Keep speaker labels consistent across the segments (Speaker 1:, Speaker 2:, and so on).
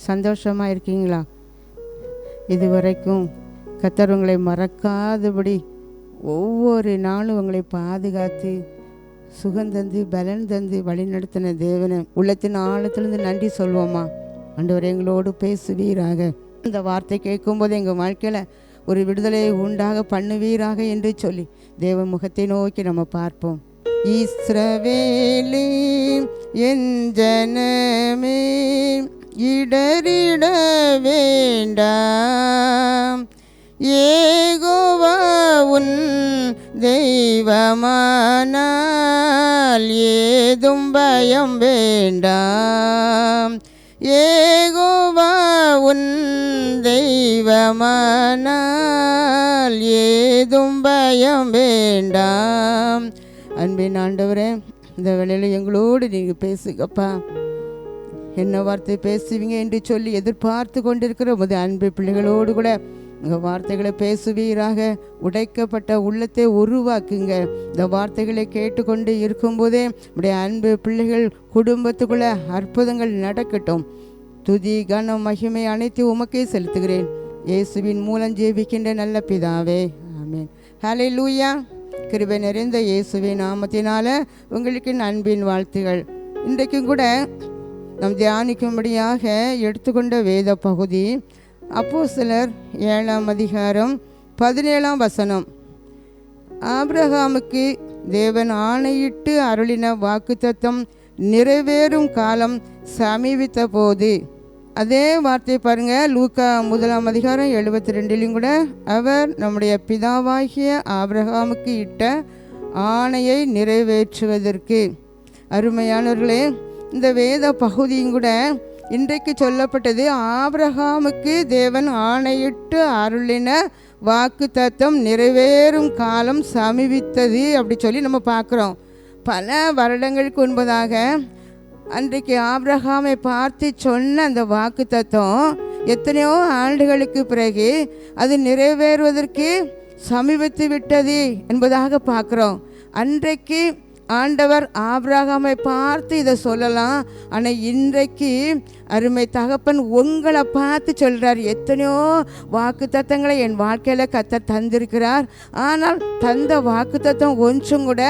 Speaker 1: சந்தோஷமாக இருக்கீங்களா? இதுவரைக்கும் கர்த்தர் உங்களை மறக்காதபடி ஒவ்வொரு நாளும் உங்களை பாதுகாத்து சுகந்தந்து பலன் தந்து வழிநடத்தின தேவனை உள்ளத்தின் ஆழத்திலிருந்து நன்றி சொல்வோமா? ஆண்டவர் எங்களோடு பேசுவீராக. இந்த வார்த்தை கேட்கும்போது எங்கள் வாழ்க்கையில் ஒரு விடுதலையை உண்டாக பண்ணுவீராக என்று சொல்லி தேவ முகத்தை நோக்கி நம்ம பார்ப்போம். இஸ்ரவேலே என் ஜனமே இடறிட வேண்டாம், யெகோவா உன் தெய்வமானால் ஏதும் பயம் வேண்டாம், யெகோவா உன் தெய்வமானால் ஏதும் பயம் வேண்டாம். அன்பின் ஆண்டவரே, இந்த வேளையில் எங்களோடு நீங்கள் பேசுங்கப்பா. என்ன வார்த்தை பேசுவீங்க என்று சொல்லி எதிர்பார்த்து கொண்டிருக்கிற உமது அன்பு பிள்ளைகளோடு கூட உங்கள் வார்த்தைகளை பேசுவீராக. உடைக்கப்பட்ட உள்ளத்தை உருவாக்குங்க. இந்த வார்த்தைகளை கேட்டுக்கொண்டு இருக்கும்போதே உடைய அன்பு பிள்ளைகள் குடும்பத்துக்குள்ள அற்புதங்கள் நடக்கட்டும். துதி கனம் மகிமை அனைத்து உமக்கே செலுத்துகிறேன். இயேசுவின் மூலம் ஜெபிக்கின்ற நல்ல பிதாவே, ஆமென். ஹல்லேலூயா. கிருபை நிறைந்த இயேசுவின் நாமத்தினால உங்களுக்கு அன்பின் வாழ்த்துகள். இன்றைக்கும் கூட நாம் தியானிக்கும்படியாக எடுத்துக்கொண்ட வேத பகுதி அப்போஸ்தலர் 7ஆம் அதிகாரம் 17ஆம் வசனம். ஆபிரகாமுக்கு தேவன் ஆணையிட்டு அருளின வாக்குத்தத்தம் நிறைவேறும் காலம் சமீபித்த போது. அதே வார்த்தை பாருங்க, லூக்கா 1ஆம் அதிகாரம் 72லையும் கூட அவர் நம்முடைய பிதாவாகிய ஆபிரகாமுக்கு இட்ட ஆணையை நிறைவேற்றுவதற்கு. அருமையானவர்களே, இந்த வேத பகுதியும் கூட இன்றைக்கு சொல்லப்பட்டது ஆபிரகாமுக்கு தேவன் ஆணையிட்டு அருளின வாக்கு தத்தம் நிறைவேறும் காலம் சமீபித்தது அப்படி சொல்லி நம்ம பார்க்குறோம். பல வருடங்களுக்கு முன்பதாக அன்றைக்கு ஆபிரகாமை பார்த்து சொன்ன அந்த வாக்கு தத்தம் எத்தனையோ ஆண்டுகளுக்கு பிறகு அது நிறைவேறுவதற்கு சமீபித்து விட்டது என்பதாக பார்க்குறோம். அன்றைக்கு ஆண்டவர் ஆபிரகாமை பார்த்து இதை சொல்லலாம். ஆனால் இன்றைக்கு அருமை தகப்பன் உங்களை பார்த்து சொல்கிறார். எத்தனையோ வாக்கு தத்தங்களை என் வாழ்க்கையில் கர்த்தர் தந்திருக்கிறார். ஆனால் தந்த வாக்கு தத்தம் ஒன்றும் கூட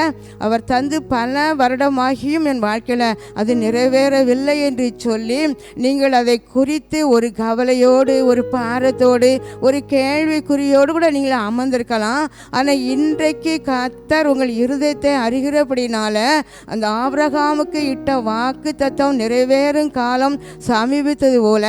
Speaker 1: அவர் தந்து பல வருடமாகியும் என் வாழ்க்கையில் அது நிறைவேறவில்லை என்று சொல்லி நீங்கள் அதை குறித்து ஒரு கவலையோடு, ஒரு பாரத்தோடு, ஒரு கேள்விக்குறியோடு கூட நீங்கள் அமர்ந்திருக்கலாம். ஆனால் இன்றைக்கு கர்த்தர் உங்கள் இருதயத்தை அறிகிறபடினால அந்த ஆபிரகாமுக்கு இட்ட வாக்கு தத்தம் நிறைவேறும் காலம் சமீபித்தது போல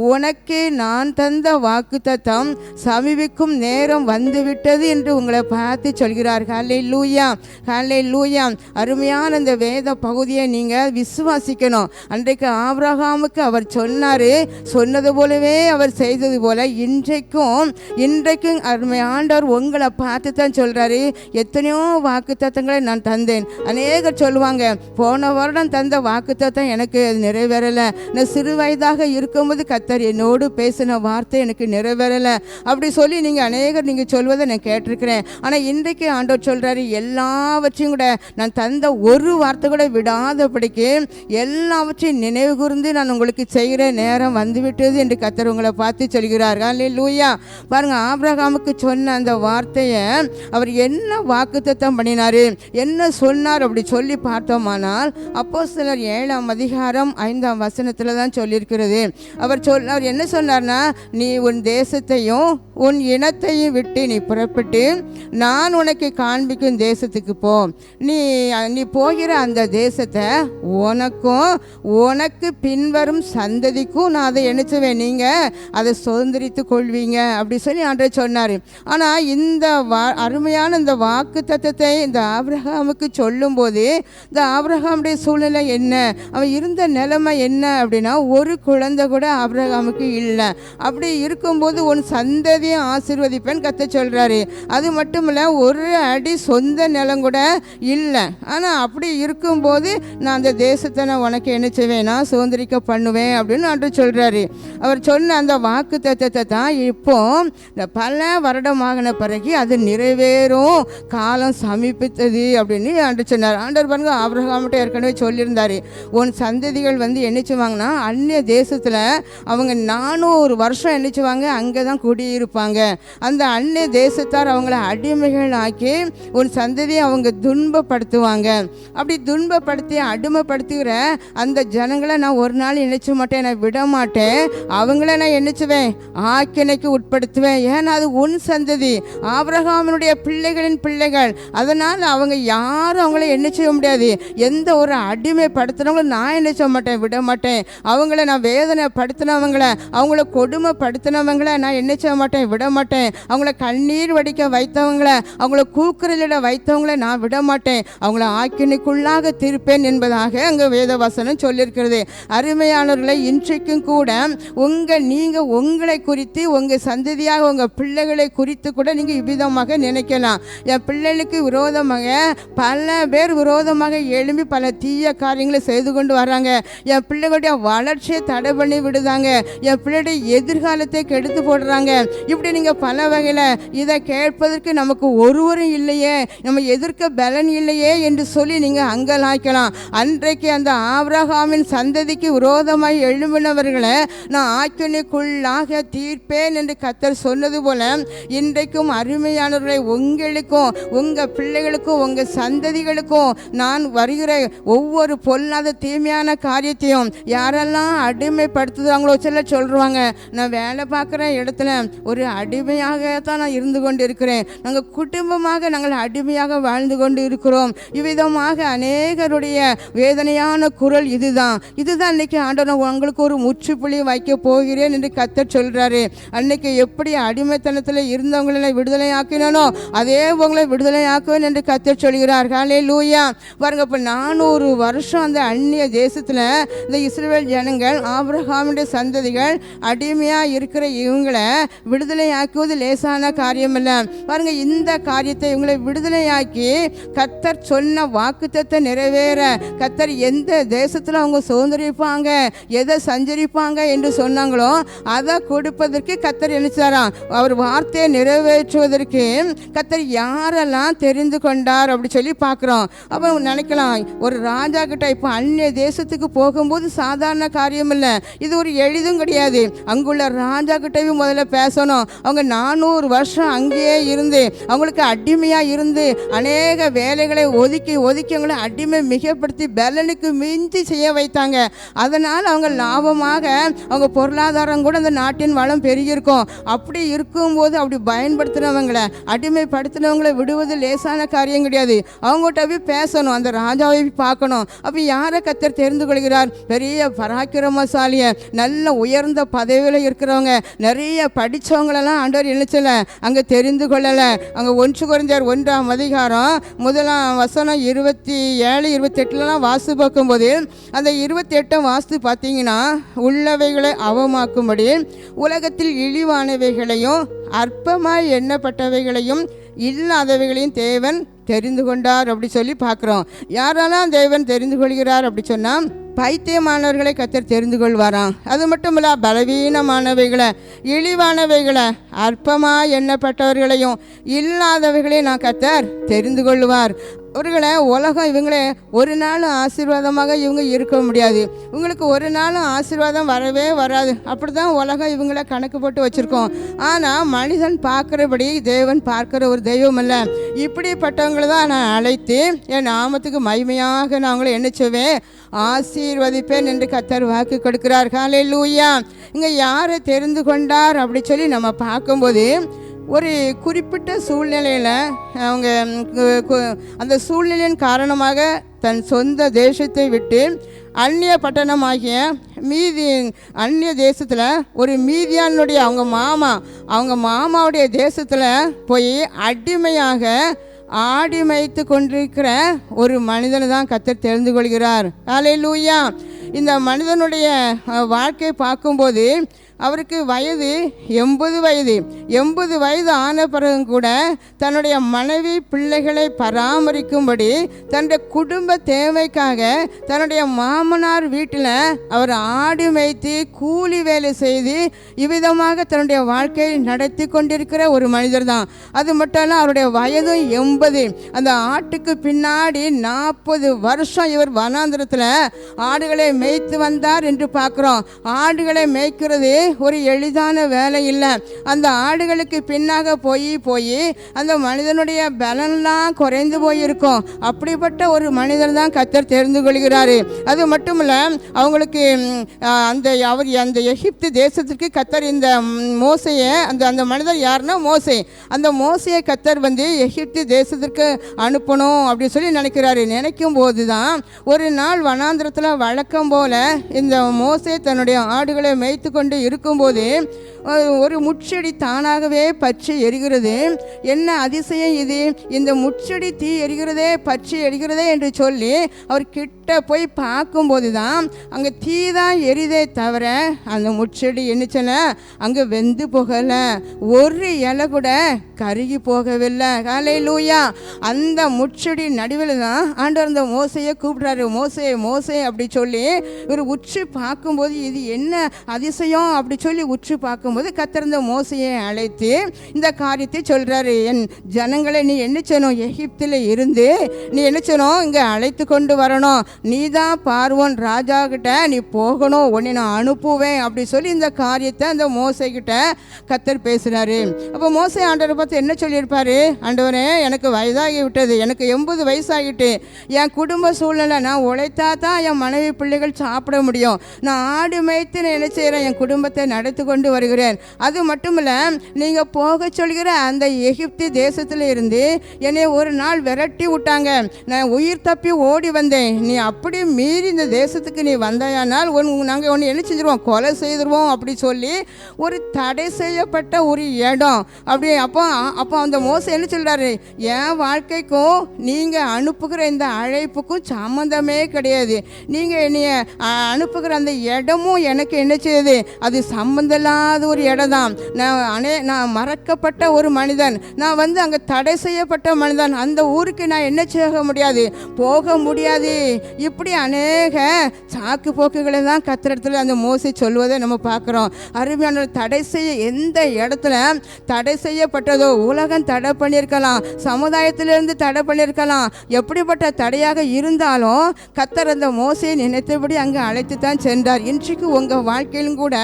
Speaker 1: உனக்கு நான் தந்த வாக்கு தத்தம் சமீபிக்கும் நேரம் வந்துவிட்டது என்று உங்களை பார்த்து சொல்கிறார். ஹல்லேலூயா, ஹல்லேலூயா. அருமையான இந்த வேத பகுதியை நீங்கள் விசுவாசிக்கணும். அன்றைக்கு ஆபிரகாமுக்கு அவர் சொன்னார், சொன்னது போலவே அவர் செய்தது போல இன்றைக்கும் அருமை ஆண்டவர் உங்களை பார்த்து தான் சொல்கிறாரு. எத்தனையோ வாக்கு தத்தங்களை நான் தந்தேன். அநேகர் சொல்லுவாங்க, போன வருடம் தந்த வாக்கு தத்தம் எனக்கு நிறைவேறலை, நான் சிறு வயதாக இருக்கும்போது கர்த்தர் என்னோடு பேசின வார்த்தை எனக்கு நிறைவேறலை அப்படி சொல்லி நீங்கள் சொல்வதை நான் கேட்டிருக்கிறேன். ஆனால் இன்றைக்கு ஆண்டவர் சொல்கிறாரு, எல்லாவற்றையும் கூட நான் தந்த ஒரு வார்த்தை கூட விடாதபடிக்கு எல்லாவற்றையும் நினைவு கூர்ந்து நான் உங்களுக்கு செய்கிற நேரம் வந்துவிட்டது என்று கர்த்தர் உங்களை பார்த்து சொல்கிறார். ஹல்லேலூயா. பாருங்க, ஆபிரகாமுக்கு சொன்ன அந்த வார்த்தையை அவர் என்ன வாக்குத்தத்தம் பண்ணினார், என்ன சொன்னார் அப்படி சொல்லி பார்த்தோமானால் அப்போஸ்தலர் 7ஆம் அதிகாரம் 5ஆம் வசனத்தில் தான் சொல்லியிருக்கிறது. அவர் என்ன சொன்னார்னா, நீ உன் தேசத்தையும் உன் இனத்தையும் விட்டு நீ புறப்பட்டு நான் உனக்கு காண்பிக்கும் தேசத்துக்கு போ. நீ போகிற அந்த தேசத்தை உனக்கும் உனக்கு பின்வரும் சந்ததிக்கும் நான் அதை நினைச்சுவேன், நீங்கள் அதை சுதந்திரித்து கொள்வீங்க அப்படி சொல்லி ஆண்டவர் சொன்னார். ஆனால் இந்த அருமையான இந்த வாக்கு தத்தத்தை இந்த ஆபிரகாமுக்கு சொல்லும்போது இந்த ஆபிரகாமுடைய சூழ்நிலை என்ன, அவன் இருந்த நிலைமை என்ன அப்படின்னா, ஒரு குழந்தை கூட ஆபிரகாமுக்கு இல்லை. அப்படி இருக்கும்போது உன் சந்ததியை ஆசீர்வதிப்பேன் கர்த்தர் சொல்கிறாரு. அது மட்டும் இல்லை, ஒரு அடி சொந்த நிலம் கூட இல்லை. ஆனால் அப்படி இருக்கும்போது நான் அந்த தேசத்தை நான் உனக்கு என்ன செய்வேன், நான் சுதந்திரிக்க பண்ணுவேன் அப்படின்னு ஆண்டவர் சொல்கிறாரு. அவர் சொன்ன அந்த வாக்கு தத்தத்தை தான் இப்போ பல வருடமாகின பிறகு அது நிறைவேறும் காலம் சமீபித்தது அப்படின்னு ஆண்டவர் சொன்னார். ஆண்டவர் பாருங்க, ஆபிரகாம்கிட்ட ஏற்கனவே சொல்லியிருந்தார், உன் சந்ததிகள் என்ன செய்வாங்கன்னா அந்நிய தேசத்தில் அவங்க 400 வருஷம் என்னச்சுவாங்க, அங்கே தான் குடியிருப்பாங்க. அந்த அந்நிய தேசத்தார் அவங்கள அடிமைகள் ஆக்கி ஒரு சந்ததியை அவங்க துன்பப்படுத்துவாங்க. அப்படி துன்பப்படுத்தி அடிமைப்படுத்துகிற அந்த ஜனங்களை நான் ஒரு நாள் நினைச்ச மாட்டேன், நான் விட மாட்டேன். அவங்கள நான் என்னச்சுவேன், ஆக்கினைக்கு உட்படுத்துவேன். ஏன்னா அது உன் சந்ததி, ஆபிரகாமினுடைய பிள்ளைகளின் பிள்ளைகள். அதனால் அவங்க யாரும் அவங்கள என்ன செய்ய முடியாது. எந்த ஒரு அடிமைப்படுத்தினவங்களும் நான் என்ன செய்ய மாட்டேன், விட மாட்டேன். அவங்கள நான் வேதனைப்படுத்தினவங்கள, அவங்கள கொடுமைப்படுத்தினவங்கள நான் என்ன செய்ய மாட்டேன், விட மாட்டேன். அவங்கள கண்ணீர் வடிக்க வைத்தவங்கள, அவங்கள கூக்குரலிட வைத்தவங்கள நான் விட மாட்டேன். அவங்கள ஆக்கினைக்குள்ளாக திருப்பேன் என்பதாக அங்கே வேத வசனம் சொல்லியிருக்கிறது. அருமையானவர்களை, இன்றைக்கும் கூட நீங்கள் உங்களை குறித்து, உங்கள் சந்ததியாக உங்கள் பிள்ளைகளை குறித்து கூட நீங்கள் இவ்விதமாக நினைக்கலாம். என் பிள்ளைகளுக்கு விரோதமாக பல பேர் விரோதமாக எழும்பி பல தீய காரியங்களை செய்து கொண்டு வராங்க. என் பிள்ளைகளுடைய வளர்ச்சியை தடை பண்ணி விடுதாங்க. என் பிள்ளைகளுடைய எதிர்காலத்தை கெடுத்து போடுறாங்க. இப்படி நீங்கள் பல வகையில் இதை கேட்பதற்கு நமக்கு ஒருவரும் இல்லையே, நம்ம எதிர்க்க பலன் இல்லையே என்று சொல்லி நீங்கள் அங்கலாய்க்கலாம். அன்றைக்கு அந்த ஆபிரகாமின் சந்ததிக்கு விரோதமாக எழும்பினவர்களை நான் ஆக்கினைக்குள்ளாக தீர்ப்பேன் என்று கர்த்தர் சொன்னது போல, இன்றைக்கும் அருமையானவர்களை, உங்களுக்கும் உங்கள் பிள்ளைகளுக்கும் உங்கள் சந்ததிகளுக்கும் நான் வருகிற ஒவ்வொரு பொல்லாத தீமையான காரியத்தையும் யாரெல்லாம் அடிமைப்படுத்துகிறாங்களோ, சிலர் சொல்லுவாங்க, நான் வேலை பார்க்குற இடத்துல ஒரு அடிமையாகத்தான் நான் இருந்து கொண்டு இருக்கிறேன், நாங்கள் குடும்பமாக நாங்கள் அடிமையாக வாழ்ந்து கொண்டு இருக்கிறோம். இவ்விதமாக அநேகருடைய வேதனையான குரல் இதுதான். இன்னைக்கு ஆண்டவர் உங்களுக்கு ஒரு முற்றுப்புள்ளி வைக்க போகிறேன் என்று கர்த்தர் சொல்கிறாரு. அன்னைக்கு எப்படி அடிமைத்தனத்தில் இருந்தவங்களை விடுதலை ஆக்கினோ அதே உங்களை விடுதலை ஆக்குவேன் என்று கர்த்தர் சொல்கிறார். ஹல்லேலூயா. பாருங்க, இப்போ 400 வருஷம் அந்த அந்நிய தேசத்தில் இந்த இஸ்ரவேல் ஜனங்கள், ஆபிரகாமுடைய சந்ததிகள் அடிமையாக இருக்கிற இவங்களை விடுதலை ஆக்குவது லேசான காரியம் இல்லை. பாருங்க, இந்த காரியத்தை இவங்களை விடுதலையாக்கி கர்த்தர் சொன்ன வாக்குத்தத்தை நிறைவேற, கர்த்தர் எந்த தேசத்தில் அவங்க சுதந்திரிப்பாங்க, எதை சஞ்சரிப்பாங்க என்று சொன்னாங்களோ அதை கொடுப்பதற்கு கர்த்தர் நினைச்சாராம். அவர் வார்த்தையை நிறைவேற்றுவதற்கு கர்த்தர் யாரெல்லாம் தெரிந்து கொண்டார் அப்படி சொல்லி பார்க்குறோம். அப்போ நினைக்கலாம், ஒரு ராஜா கிட்ட இப்போ அந்நிய தேசத்துக்கு போகும்போது சாதாரண காரியம் இல்லை, இது ஒரு எளிதும் கிடையாது. அங்குள்ள ராஜா கிட்டவும் முதல்ல பேசணும். அவங்க 400 வருஷம் அங்கேயே இருந்து அவங்களுக்கு அடிமையாக இருந்து அநேக வேலைகளை ஒதுக்கி அவங்களை அடிமை மிகப்படுத்தி பலனுக்கு மிஞ்சி செய்ய வைத்தாங்க. அதனால் அவங்க லாபமாக அவங்க பொருளாதாரம் கூட அந்த நாட்டின் வளம் பெருகியிருக்கும். அப்படி இருக்கும்போது அப்படி பயன்படுத்தினவங்களை, அடிமைப்படுத்தினவங்களை விடுவது லேசான காரியம் கிடையாது. அவங்ககிட்ட போய் பேசணும், அந்த ராஜாவை பார்க்கணும். அப்போ யாரை கர்த்தர் தெரிந்து கொள்கிறார்? பெரிய பராக்கிரமசாலிய, நல்ல உயர்ந்த பதவியில் இருக்கிறவங்க, நிறைய படித்தவங்களெல்லாம் ஆண்டவர் நினைச்சல அங்கே தெரிந்து கொள்ளலை. அங்கே 1 கொரிந்தியர் 1ஆம் அதிகாரம் 1ஆம் வசனம் 27, 28 வாசி பார்க்கும்போது, அந்த 28 வாசி பார்த்தீங்கன்னா, உள்ளவைகளை அவமாக்கும்படி உலகத்தில் இழிவானவைகளையும் அற்பமாய் எண்ணப்பட்டவைகளையும் இல்லாதவைகளையும் தேவன் தெரிந்து கொண்டார் அப்படி சொல்லி பார்க்குறோம். யாரெல்லாம் தேவன் தெரிந்து கொள்கிறார் அப்படி சொன்னால், பைத்தியமானவர்களை கர்த்தர் தெரிந்து கொள்வாராம். அது மட்டும் இல்லை, பலவீனமானவைகளை, இழிவானவைகளை, அற்பமாக எண்ணப்பட்டவர்களையும் இல்லாதவைகளையும் நான் கர்த்தர் தெரிந்து கொள்வார். அவர்களை உலகம் இவங்களே ஒரு நாள் ஆசீர்வாதமாக இவங்க இருக்க முடியாது. இவங்களுக்கு ஒரு நாளும் ஆசீர்வாதம் வரவே வராது. அப்படி தான் உலகம் இவங்கள கணக்கு போட்டு வச்சுருக்கோம். ஆனால் மனிதன் பார்க்குறபடி தேவன் பார்க்குற ஒரு தெய்வம் இல்லை. இப்படிப்பட்டவங்களை தான் நான் அழைத்து என் நாமத்துக்கு மகிமையாக நான் அவங்களை என்ன செய்வேன், ஆசீர்வதிப்பேன் என்று கர்த்தர் வாக்கு கொடுக்கிறார். ஹல்லேலூயா. இங்கே யாரை தெரிந்து கொண்டார் அப்படி சொல்லி நம்ம பார்க்கும்போது, ஒரு குறிப்பிட்ட சூழ்நிலையில் அவங்க அந்த சூழ்நிலையின் காரணமாக தன் சொந்த தேசத்தை விட்டு அந்நிய பட்டணமாகிய அந்நிய தேசத்தில் ஒரு மீதியானுடைய அவங்க மாமாவுடைய தேசத்தில் போய் அடிமையாக ஆடி மேய்த்து கொண்டிருக்கிற ஒரு மனிதனை தான் கர்த்தர் தெரிந்து கொள்கிறார். ஹல்லேலூயா. இந்த மனிதனுடைய வாழ்க்கை பார்க்கும்போது அவருக்கு வயது 80 வயது. 80 வயது ஆன பிறகும் கூட தன்னுடைய மனைவி பிள்ளைகளை பராமரிக்கும்படி தன்னுடைய குடும்ப தேவைக்காக தன்னுடைய மாமனார் வீட்டில் அவர் ஆடு மேய்த்து கூலி வேலை செய்து இவ்விதமாக தன்னுடைய வாழ்க்கையை நடத்தி கொண்டிருக்கிற ஒரு மனிதர் தான். அது மட்டும் இல்லை, அவருடைய வயதும் 80. அந்த ஆட்டுக்கு பின்னாடி 40 வருஷம் இவர் வனாந்திரத்தில் ஆடுகளை மேய்த்து வந்தார் என்று பார்க்குறோம். ஆடுகளை மேய்க்கிறது ஒரு எளிதான வேலை இல்லை. அந்த ஆடுகளுக்கு பின்னாக போய் அந்த மனிதனுடைய பலன்லாம் குறைந்து போயிருக்கும். அப்படிப்பட்ட ஒரு மனிதர் தான் கர்த்தர் தெரிந்து கொள்கிறாரு. அது மட்டும் இல்லை, அவங்களுக்கு அந்த எகிப்து தேசத்திற்கு கர்த்தர் இந்த மோசையை அந்த மனிதர் யாருன்னா மோசே. அந்த மோசையை கர்த்தர் எகிப்து தேசத்திற்கு அனுப்பணும் அப்படி சொல்லி நினைக்கும் போது தான் ஒரு நாள் வனாந்திரத்தில் வழக்கம் போல இந்த மோசே தன்னுடைய ஆடுகளை மேய்த்து கொண்டு இருக்கும்போது ஒரு முட்செடி தானாகவே பற்றி எரிகிறது. என்ன அதிசயம் இது! இந்த முட்செடி தீ எரிகிறதே, பற்றி எரிகிறதே என்று சொல்லி அவர் கிட்ட போய் பார்க்கும்போது தான் அங்கே தீ தான் எரிதே தவிர அந்த முட்செடி என்னச்சல அங்கே வெந்து போகலை, ஒரு இலை கூட கருகி போகவில்லை. ஹல்லேலூயா! அந்த முட்செடி நடுவில் தான் ஆண்டவர் அந்த மோசையை கூப்பிடுறாரு. மோசே மோசே அப்படி சொல்லி ஒரு உற்று பார்க்கும்போது இது என்ன அதிசயம் அப்படி சொல்லி உற்று பார்க்கும்போது கர்த்தர் இந்த மோசையை அழைத்து இந்த காரியத்தை சொல்றாரு. என் ஜனங்களை நீ என்ன செய்யணும், எகிப்தில் இருந்து நீ என்ன செய்யணும், இங்கே அழைத்து கொண்டு வரணும். நீ தான் பார்வோன் ராஜா கிட்ட நீ போகணும், உன்னை நான் அனுப்புவேன் அப்படி சொல்லி இந்த காரியத்தை அந்த மோசை கிட்ட கர்த்தர் பேசுறாரு. அப்போ மோசை ஆண்டவரை பார்த்து என்ன சொல்லியிருப்பாரு, ஆண்டவரே எனக்கு வயதாகி விட்டது, எனக்கு 80 வயசாகிட்டு, என் குடும்ப சூழ்நிலை, நான் உழைத்தா தான் என் மனைவி பிள்ளைகள் சாப்பிட முடியும், நான் ஆடு மேய்த்து நான் என்ன செய்கிறேன், என் குடும்பத்தை நடத்தி கொண்டு வருகிறேன். அது மட்டும் இல்லை, நீங்கள் போக சொல்கிற அந்த எகிப்து தேசத்தில் இருந்து என்னை ஒரு நாள் விரட்டி விட்டாங்க, நான் உயிர் தப்பி ஓடி வந்தேன், நீ அப்படி மீறி இந்த தேசத்துக்கு நீ வந்தாயானால் நாங்கள் ஒன்று என்ன செஞ்சிருவோம், கொலை செய்திருவோம் அப்படி சொல்லி ஒரு தடை செய்யப்பட்ட ஒரு இடம் அப்படி. அப்போ அந்த மோசை என்ன சொல்கிறாரு, என் வாழ்க்கைக்கும் நீங்கள் அனுப்புகிற இந்த அழைப்புக்கும் சம்மந்தமே கிடையாது, நீங்கள் என்னைய அனுப்புகிற அந்த இடமும் எனக்கு என்ன செய்யுது, அது சம்மந்தமில்லாத ஒரு இடம் தான். நான் மறக்கப்பட்ட ஒரு மனிதன், நான் அங்கே தடை செய்யப்பட்ட மனிதன், அந்த ஊருக்கு நான் என்ன செய்ய முடியாது, போக முடியாது. இப்படி அநேக சாக்கு போக்குகளை தான் கத்திரத்தில் அந்த மோசை சொல்வதை நம்ம பார்க்குறோம். அருமையான தடை செய்ய எந்த இடத்துல தடை செய்யப்பட்டதோ, உலகம் தடை பண்ணியிருக்கலாம், சமுதாயத்திலிருந்து தடை பண்ணியிருக்கலாம், எப்படிப்பட்ட தடையாக இருந்தாலும் கர்த்தர் அந்த மோசையை நினைத்தபடி அங்கே அழைத்து தான் சென்றார். இன்றைக்கு உங்கள் வாழ்க்கையிலும் கூட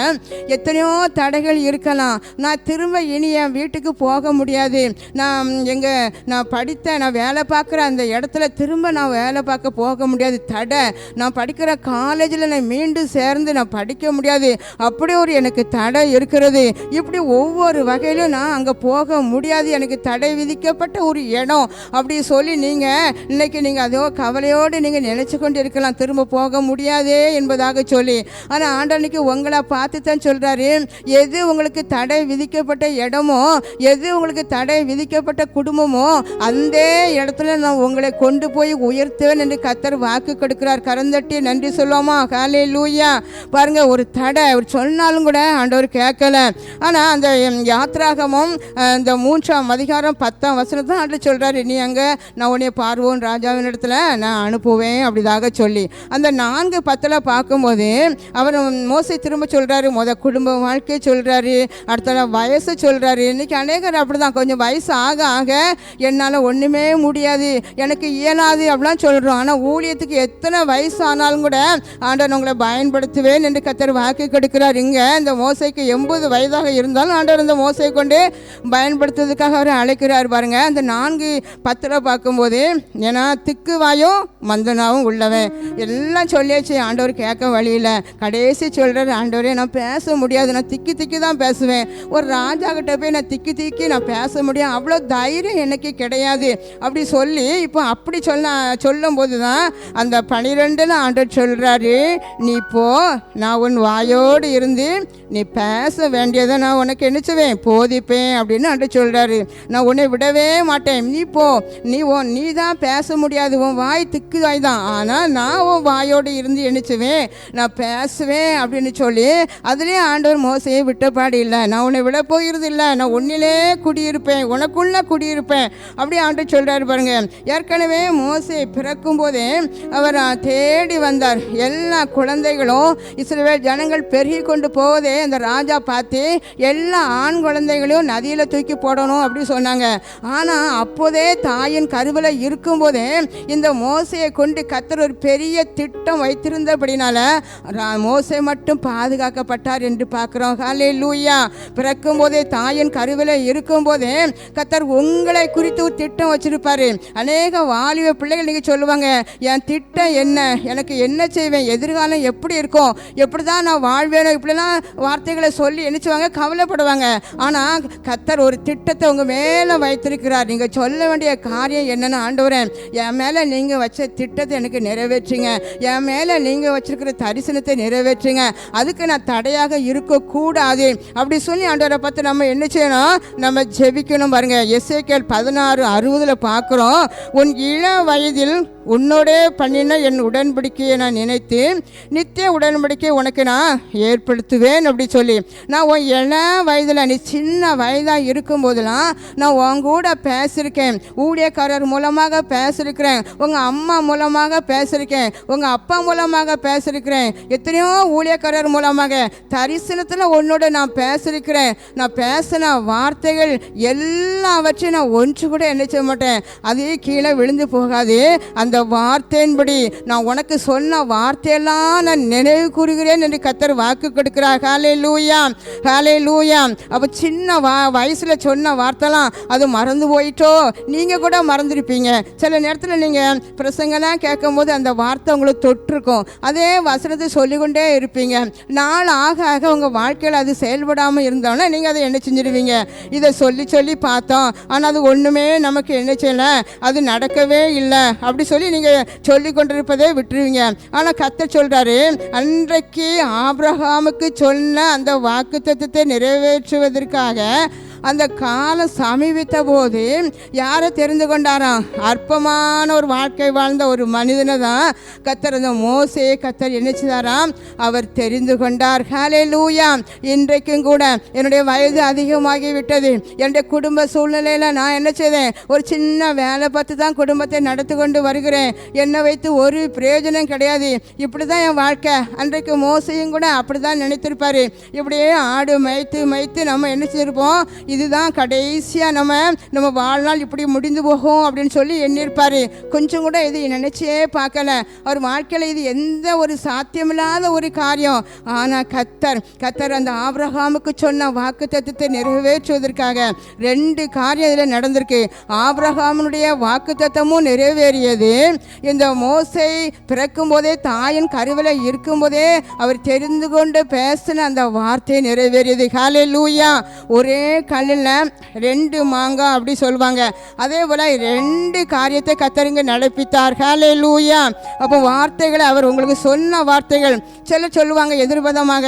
Speaker 1: எத்தனையோ தடைகள் இருக்கலாம். நான் திரும்ப இனி என் வீட்டுக்கு போக முடியாது, நான் படித்த நான் வேலை பார்க்குற அந்த இடத்துல திரும்ப நான் வேலை பார்க்க போக முடியாது, தடை, நான் படிக்கிற காலேஜில் நான் மீண்டும் சேர்ந்து நான் படிக்க முடியாது, அப்படி ஒரு எனக்கு தடை இருக்கிறது. இப்படி ஒவ்வொரு வகையிலும் நான் அங்கே போக முடியாது, எனக்கு தடை விதிக்கப்பட்ட ஒரு இடம் அப்படி சொல்லி இன்னைக்கு நீங்கள் அதோ கவலையோடு நீங்கள் நினைச்சு கொண்டு இருக்கலாம், திரும்ப போக முடியாதே என்பதாக சொல்லி. ஆனால் ஆண்டவனுக்கு உங்களை பார்த்து தான் சொல்கிறாரு, எது உங்களுக்கு தடை விதிக்கப்பட்ட இடமோ, எது உங்களுக்கு தடை விதிக்கப்பட்ட குடும்பமோ, அந்த இடத்துல நான் உங்களை கொண்டு போய் உயர்த்துவேன் என்று கர்த்தர் வாக்கு கொடுக்கிறார். கரந்தட்டி நன்றி சொல்லுவோமா? ஹல்லேலூயா! பாருங்க, ஒரு தடை ஒரு சொன்னாலும் கூட ஆண்டவர் கேட்கல. ஆனால் அந்த யாத்ராகமும் இந்த 3ஆம் அதிகாரம் 10ஆம் வசனத்தை ஆண்டவர் சொல்கிறாரு, நீ அங்கே நான் உன்னை பார்வோன் ராஜாவின் இடத்துல நான் அனுப்புவேன் அப்படிதாக சொல்லி. அந்த 4:10 பார்க்கும்போது அவர் மோசை திரும்ப சொல்கிறாரு, குடும்ப வாழ்க்கை சொல்கிறாரு, அடுத்த வயசு சொல்கிறாரு. இன்றைக்கி அநேகர் அப்படி தான், கொஞ்சம் வயசு ஆக ஆக என்னால் ஒன்றுமே முடியாது, எனக்கு இயலாது அப்படிலாம் சொல்கிறோம். ஆனால் ஊழியத்துக்கு எத்தனை வயசு ஆனாலும் கூட ஆண்டவர் உங்களை பயன்படுத்துவேன் என்று கர்த்தர் வாக்கு கொடுக்கிறார். இங்கே இந்த மோசைக்கு 80 வயதாக இருந்தாலும் ஆண்டவர் இந்த மோசையை கொண்டு பயன்படுத்துறதுக்காக அவர் அழைக்கிறார். பாருங்க, அந்த 4:10 பார்க்கும்போது, ஏன்னா திக்கு வாயும் மந்தனாவும் உள்ளவன் எல்லாம் சொல்லியாச்சு, ஆண்டவர் கேட்க வழியில் கடைசி சொல்கிறார், ஆண்டவரே நான் பேச முடியாது, நான் திக்கி தான் பேசுவேன், ஒரு ராஜா கிட்ட போய் நான் திக்கி நான் பேச முடியும், அவ்வளோ தைரியம் எனக்கு கிடையாது அப்படி சொல்லி இப்போ அப்படி சொல்லும் போது தான் அந்த 12 ஆண்டவர் சொல்கிறாரு, நீ போ, நான் உன் வாயோடு இருந்து நீ பேச வேண்டியதை நான் உனக்கு என்னச்சுவேன் போதிப்பேன் அப்படின்னு ஆண்டவர் சொல்கிறாரு. நான் உன்னை விடவே மாட்டேன், நீ போ, நீ தான் பேச முடியாது, உன் வாய் திக்கு வாய் தான், ஆனால் நான் உன் வாயோடு இருந்து என்னச்சுவேன் நான் பேசுவேன் அப்படின்னு சொல்லி அது அதுலேயும் ஆண்டவர் மோசையை விட்டபாடு இல்லை. நான் உன்னை விட போகிறது இல்லை, நான் உன்னிலே குடியிருப்பேன், உனக்குள்ளே குடியிருப்பேன் அப்படி ஆண்டவர் சொல்கிறாரு பாருங்க. ஏற்கனவே மோசே பிறக்கும் போதே அவர் தேடி வந்தார். எல்லா குழந்தைகளும் இஸ்ரவேல் ஜனங்கள் பெருகி கொண்டு போவதே அந்த ராஜா பார்த்து எல்லா ஆண் குழந்தைகளையும் நதியில் தூக்கி போடணும் அப்படி சொன்னாங்க. ஆனால் அப்போதே தாயின் கருவில் இருக்கும்போதே இந்த மோசையை கொண்டு கர்த்தர் ஒரு பெரிய திட்டம் வைத்திருந்தபடினால மோசே மட்டும் பாதுகாக்கப்பட்டார் என்று பார்க்குறோம். ஹல்லேலூயா. பிறக்கும் போதே தாயின் கருவில் இருக்கும் போதே கர்த்தர் உங்களை குறித்து ஒரு திட்டம் வச்சிருப்பாரு. அநேக வாலிப பிள்ளைகள் நீங்கள் சொல்லுவாங்க, என் திட்டம் என்ன, எனக்கு என்ன செய்வேன், எதிர்காலம் எப்படி இருக்கும், எப்படி தான் நான் வாழ்வேனோ, இப்படிலாம் வார்த்தைகளை சொல்லி நினைச்சுவாங்க, கவலைப்படுவாங்க. ஆனால் கர்த்தர் ஒரு திட்டத்தை உங்கள் மேலே வைத்திருக்கிறார். நீங்கள் சொல்ல வேண்டிய காரியம் என்னென்னு, ஆண்டவரே என் மேலே நீங்கள் வச்ச திட்டத்தை எனக்கு நிறைவேற்றுங்க, என் மேலே நீங்கள் வச்சிருக்கிற தரிசனத்தை நிறைவேற்றுங்க, அதுக்கு நான் தடையாக இருக்கக்கூடாது அப்படி சொல்லி ஆண்டவரை பார்த்து நம்ம என்ன செய்யணும், நம்ம ஜெபிக்கணும். பாருங்க, எசேக்கியேல் 16:60 பார்க்குறோம். உன் இள வயதில் உன்னோடே பண்ணின என் உடன்படிக்கையை நான் நினைத்து நித்திய உடன்படிக்கை உனக்கு நான் ஏற்படுத்துவேன் அப்படி சொல்லி, நான் உன் இள வயதில் நீ சின்ன வயதாக இருக்கும்போதெல்லாம் நான் உன் கூட பேசியிருக்கேன், ஊழியக்காரர் மூலமாக பேசியிருக்கிறேன், உங்கள் அம்மா மூலமாக பேசியிருக்கேன், உங்கள் அப்பா மூலமாக பேசியிருக்கிறேன், எத்தனையோ ஊழியக்காரர் மூலமாக தரிசனத்தில் உன்னோட நான் பேசியிருக்கிறேன். நான் பேசின வார்த்தைகள் எல்லாவற்றையும் நான் ஒன்று கூட என்ன செய்ய மாட்டேன், அதே கீழே விழுந்து போகாது. அந்த வார்த்தையின்படி நான் உனக்கு சொன்ன வார்த்தையெல்லாம் நான் நினைவு கூறுகிறேன் என்று கர்த்தர் வாக்கு கொடுக்கிறார். ஹல்லேலூயா, ஹல்லேலூயா. அப்போ சின்ன வயசில் சொன்ன வார்த்தைலாம் அது மறந்து போயிட்டோ, நீங்கள் கூட மறந்துருப்பீங்க. சில நேரத்தில் நீங்கள் பிரசங்கெல்லாம் கேட்கும் போது அந்த வார்த்தை உங்களுக்கு தொட்டிருக்கும், அதே வசனத்தை சொல்லிக்கொண்டே இருப்பீங்க. நாள் ஆக ஆக உங்கள் வாழ்க்கையில் அது செயல்படாமல் இருந்தோன்னா நீங்கள் அதை என்ன செஞ்சிடுவீங்க, இதை சொல்லி சொல்லி பார்த்தோம் ஆனால் அது ஒன்றுமே நமக்கு என்ன செய்யலை, அது நடக்கவே இல்லை அப்படி சொல்லி நீங்கள் சொல்லி கொண்டிருப்பதே விட்டுருவீங்க. ஆனால் கர்த்தர் சொல்கிறாரு, அன்றைக்கு ஆபிரகாமுக்கு சொன்ன அந்த வாக்குத்தத்தத்தை நிறைவேற்றுவதற்காக அந்த காலம் சமீபித்த போது யாரை தெரிந்து கொண்டாராம், அற்பமான ஒரு வாழ்க்கை வாழ்ந்த ஒரு மனிதனை தான் கர்த்தர், அந்த மோசேயை கர்த்தர் என்ன செய்தாராம், அவர் தெரிந்து கொண்டார். ஹல்லேலூயா. இன்றைக்கும் கூட என்னுடைய வயது அதிகமாகி விட்டது, என்னுடைய குடும்ப சூழ்நிலையில் நான் என்ன செய்தேன், ஒரு சின்ன வேலை பார்த்து தான் குடும்பத்தை நடத்தி கொண்டு வருகிறேன், என்னை வைத்து ஒரு பிரயோஜனம் கிடையாது, இப்படி தான் என் வாழ்க்கை. அன்றைக்கு மோசையும் கூட அப்படி தான் நினைத்திருப்பார். இப்படியே ஆடு மேய்த்து மேய்த்து நம்ம என்ன செய்திருப்போம், இதுதான் கடைசியாக நம்ம வாழ்நாள் இப்படி முடிந்து போகும் அப்படின்னு சொல்லி எண்ணிருப்பார். கொஞ்சம் கூட இது நினைச்சே பார்க்கல, அவர் வாழ்க்கையில் இது எந்த ஒரு சாத்தியமில்லாத ஒரு காரியம். ஆனால் கர்த்தர் அந்த ஆபிரகாமுக்கு சொன்ன வாக்குத்தத்தத்தை நிறைவேற்றுவதற்காக 2 காரியம் இதில் நடந்திருக்கு. ஆபிரகாமுடைய வாக்குத்தத்தமும் நிறைவேறியது, இந்த மோசே பிறக்கும் போதே தாயின் கருவில் இருக்கும்போதே அவர் தெரிந்து கொண்டு பேசின அந்த வார்த்தை நிறைவேறியது. ஹல்லேலூயா. ஒரே கல்லில் 2 மாங்காய் அப்படி சொல்லுவாங்க. அதே போல் 2 காரியத்தை கர்த்தர் நடப்பித்தார். ஹல்லேலூயா. அப்போ வார்த்தைகளை அவர் உங்களுக்கு சொன்ன வார்த்தைகள் சில சொல்லுவாங்க எதிர்பதமாக,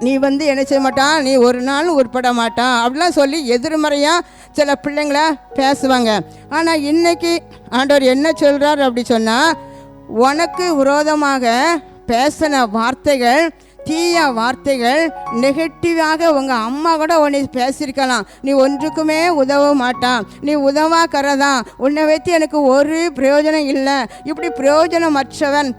Speaker 1: நீ என்ன செய்ய மாட்டான், நீ ஒரு நாள் உட்பட மாட்டான் அப்படிலாம் சொல்லி எதிர்மறையாக சில பிள்ளைங்களை பேசுவாங்க. ஆனால் இன்னைக்கு ஆண்டவர் என்ன சொல்கிறார் அப்படி சொன்னால், உனக்கு விரோதமாக பேசின வார்த்தைகள், தீய வார்த்தைகள், நெகட்டிவாக உங்கள் அம்மா கூட உன்னை பேசியிருக்கலாம், நீ ஒன்றுக்குமே உதவ மாட்டான், நீ உதவாக்கறதான், உன்னை வைத்து எனக்கு ஒரு பிரயோஜனம் இல்லை, இப்படி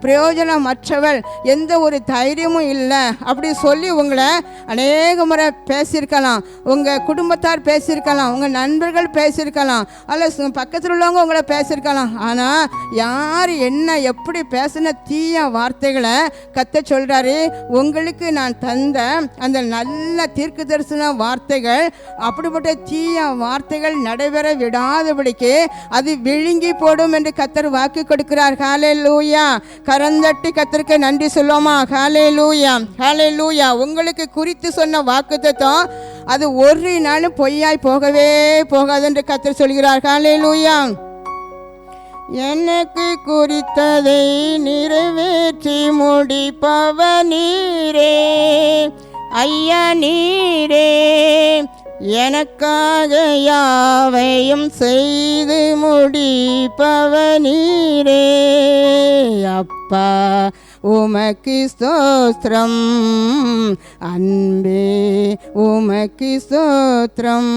Speaker 1: பிரயோஜனமற்றவள், எந்த ஒரு தைரியமும் இல்லை அப்படி சொல்லி உங்களை அநேக முறை பேசியிருக்கலாம், உங்கள் குடும்பத்தார் பேசியிருக்கலாம், உங்கள் நண்பர்கள் பேசியிருக்கலாம், அல்ல பக்கத்தில் உள்ளவங்க உங்களை பேசியிருக்கலாம். ஆனால் யார் என்ன எப்படி பேசின தீய வார்த்தைகளை கர்த்தர் சொல்கிறாரு, உங்களுக்கு நான் தந்த அந்த நல்ல தீர்க்க தரிசன வார்த்தைகள், அப்படிப்பட்ட தீய வார்த்தைகள் நடைபெற விடாதபடிக்கு அது விழுங்கி போடும் என்று கர்த்தர் வாக்கு கொடுக்கிறார். ஹல்லேலூயா. கரந்தட்டி கர்த்தருக்கு நன்றி சொல்லுவோமா? ஹல்லேலூயா, ஹல்லேலூயா. உங்களுக்கு குறித்து சொன்ன வாக்குத்தத்தம் அது ஒரு நாளும் பொய்யாய் போகவே போகாது என்று கர்த்தர் சொல்கிறார். ஹல்லேலூயா. எனக்கு குறித்ததை நிறைவேற்றி முடிப்பவ நீரே, ஐயா நீரே, எனக்காக யாவையும் செய்து முடிப்பவ நீரே, அப்பா உமக்கு ஸ்தோத்திரம், அன்பே உமக்கு ஸ்தோத்திரம்.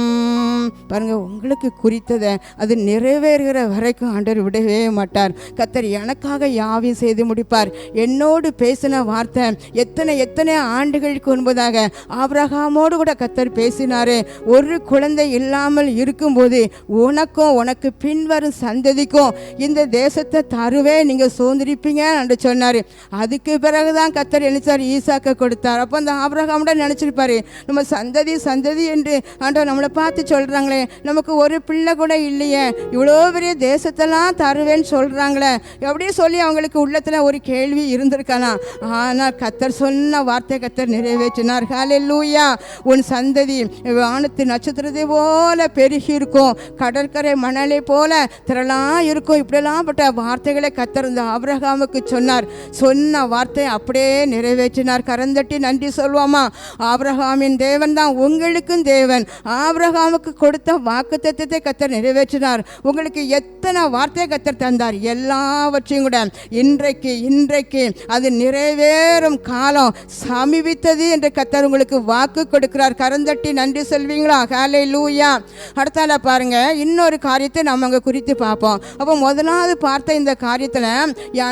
Speaker 1: பாருங்க, உங்களுக்கு குறித்ததை அது நிறைவேறுகிற வரைக்கும் ஆண்டவர் விடவே மாட்டார். கர்த்தர் எனக்காக யாவையும் செய்து முடிப்பார். என்னோடு பேசின வார்த்தை எத்தனை ஆண்டுகளுக்கு முன்பதாக ஆபிரகாமோடு கூட கர்த்தர் பேசினாரு. ஒரு குழந்தை இல்லாமல் இருக்கும்போது உனக்கும் உனக்கு பின்வரும் சந்ததிக்கும் இந்த தேசத்தை தருவே, நீங்க சுதந்திரிப்பீங்க என்று சொன்னாரு. அதுக்கு பிறகுதான் கர்த்தர் நினைச்சார், ஈசாக்க கொடுத்தார். அப்போ அந்த ஆபிரகாமோட நினைச்சிருப்பாரு, நம்ம சந்ததி சந்ததி என்று ஆண்டவர் நம்மளை பார்த்து சொல்றாங்களே, நமக்கு ஒரு பிள்ளை கூட இல்லையே, இவ்வளோ பெரிய தேசத்தெல்லாம் தருவேன்னு சொல்றாங்களே, எப்படியும் சொல்லி அவங்களுக்கு உள்ளத்துல ஒரு கேள்வி இருந்திருக்கலாம். ஆனால் கர்த்தர் சொன்ன வார்த்தை கர்த்தர் நிறைவேற்றினார். ஹல்லேலூயா. உன் சந்ததி வானத்து நட்சத்திரத்தை போல பெருகி இருக்கும், கடற்கரை மணலை போல திரளாக இருக்கும். இப்படியெல்லாம் பட்ட வார்த்தைகளை கர்த்தர் இந்த ஆபிரகாமுக்கு சொன்னார். சொன்ன வார்த்தை அப்படியே நிறைவேற்றினார். கரந்தட்டி நன்றி சொல்வோமா? ஆபிரகாமின் தேவன் தான் உங்களுக்கும் தேவன். ஆபிரகாமுக்கு கொடுத்த வாக்குத்தத்தத்தை கர்த்தர் நிறைவேற்றினார். உங்களுக்கு எத்தனை வார்த்தை கர்த்தர் தந்தார், எல்லாவற்றையும் கூட இன்றைக்கு அது நிறைவேறும் காலம் சமீபித்தது என்று கர்த்தர் உங்களுக்கு வாக்கு கொடுக்கிறார். கரந்தட்டி நன்றி சொல்வீங்களா? ஹல்லேலூயா. அடுத்தால பாருங்க, இன்னொரு காரியத்தை நம்ம அங்கே குறித்து பார்ப்போம். அப்போ முதலாவது பார்த்த இந்த காரியத்தில்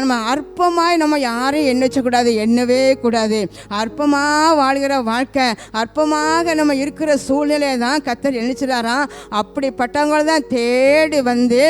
Speaker 1: நம்ம அற்பமாய் நம்ம யாரையும் எண்ணச்சக்கூடாது, எண்ணவே கூடாது. அற்பமாக வாழ்கிற வாழ்க்கை, அற்பமாக நம்ம இருக்கிற சூழ்நிலையை தான் கர்த்தர் எண்ணிச்சிடாராம். அப்படிப்பட்டவங்களை தான் தேடி வந்து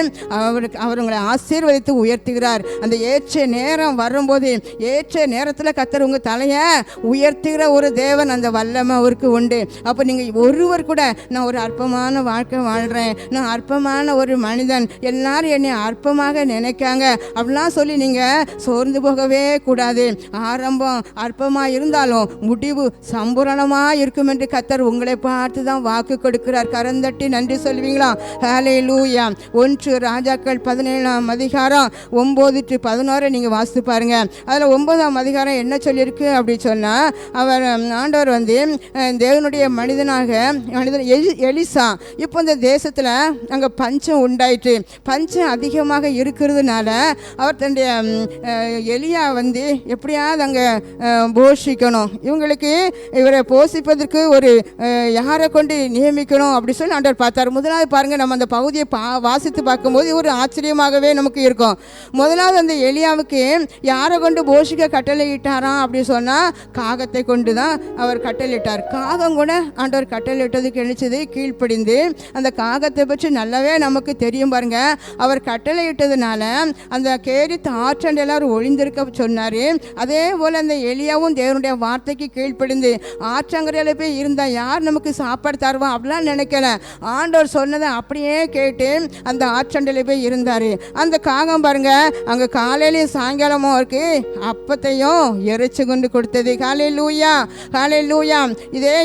Speaker 1: அவங்களை ஆசீர்வதித்து உயர்த்துகிறார். அந்த ஏற்ற நேரம் வரும்போது ஏற்ற நேரத்தில் கர்த்தர் உங்கள் தலையை உயர்த்துகிற ஒரு தேவன், அந்த வல்லமை அவருக்கு உண்டு. அப்போ நீங்கள் ஒருவர் கூட நான் ஒரு அற்பமான வாழ்க்கை வாழ்கிறேன், நான் அற்பமான ஒரு மனிதன், எல்லாரும் என்னை அற்பமாக நினைக்காங்க அப்படிலாம் சொல்லி நீங்கள் சோர்ந்து போகவே கூடாது. ஆரம்பம் அற்பமாக இருந்தாலும் முடிவு சம்பூரணமாக இருக்கும் என்று கர்த்தர் உங்களை பார்த்து தான் வாக்கு கொடுக்கிறார். கரந்தட்டி நன்றி சொல்வீங்களா? ஹல்லேலூயா. 1 ராஜாக்கள் 17ஆம் அதிகாரம் 9-11 நீங்கள் வாசித்து பாருங்க. அதில் 9ஆம் அதிகாரம் என்ன சொல்லியிருக்கு அப்படி சொன்னால், அவர் ஆண்டவர் வந்து தேவனுடைய மனிதன் எலிசா, இப்போ இந்த தேசத்தில் அங்கே பஞ்சம் உண்டாயிற்று. பஞ்சம் அதிகமாக இருக்கிறதுனால அவர் தன்னுடைய எலியா வந்து எப்படியாவது அங்கே போஷிக்கணும், இவரை போஷிப்பதற்கு ஒரு யாரை கொண்டு நியமிக்கணும் அப்படி சொல்லி ஆண்டவர் பார்த்தார். முதலாவது பாருங்கள், நம்ம அந்த பகுதியை வாசித்து பார்க்கும்போது ஒரு ஆச்சரியமாகவே நமக்கு இருக்கும். முதலாவது அந்த எலியாவுக்கு யாரை கொண்டு போஷிக்க கட்டளையிட்டாராம் அப்படி சொன்னால், காகத்தை கொண்டு தான் அவர் கட்டளையிட்டார். காகம் கூட ஆண்டவர் கட்டளையிட்டதுக்கு எழுச்சது கீழ்ப்படிந்து, அந்த காகத்தை பற்றி நல்லாவே நமக்கு தெரியும் பாருங்க. அவர் கட்டளையிட்டதுனால அந்த கேரித்து ஆற்றண்ட எல்லாரும் ஒளிந்திருக்க சொன்னார். அதே போல் அந்த எலியாவும் தேவனுடைய வார்த்தைக்கு கீழ்ப்படிந்து ஆற்றங்கரையில் போய் இருந்தால் யார் நமக்கு சாப்பாடு தருவா அப்படிலாம் நினைக்கல. ஆண்டவர் சொன்னதை அப்படியே கேட்டு அந்த ஆற்றண்டையில் போய் இருந்தார். அந்த காகம் பாருங்க, அங்கே காலையிலையும் சாயங்காலமும் அவருக்கு அப்பத்தையும் இறைச்சி கொண்டு கொடுத்தது. ஹல்லேலூயா, ஹல்லேலூயா.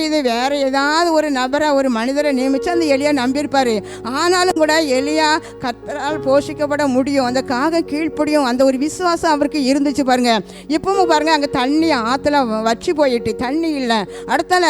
Speaker 1: இது வேற ஏதாவது ஒரு நபரை, ஒரு மனிதரை நியமித்து அந்த எலியா நம்பியிருப்பார். ஆனாலும் கூட எலியா கர்த்தரால் போஷிக்கப்பட முடியும், அந்த காகம் கீழ்ப்படியும், அந்த ஒரு விசுவாசம் அவருக்கு இருந்துச்சு பாருங்க. இப்பவும் பாருங்க, அங்கே தண்ணி ஆற்றுல வற்றி போயிட்டு தண்ணி இல்லை. அடுத்தால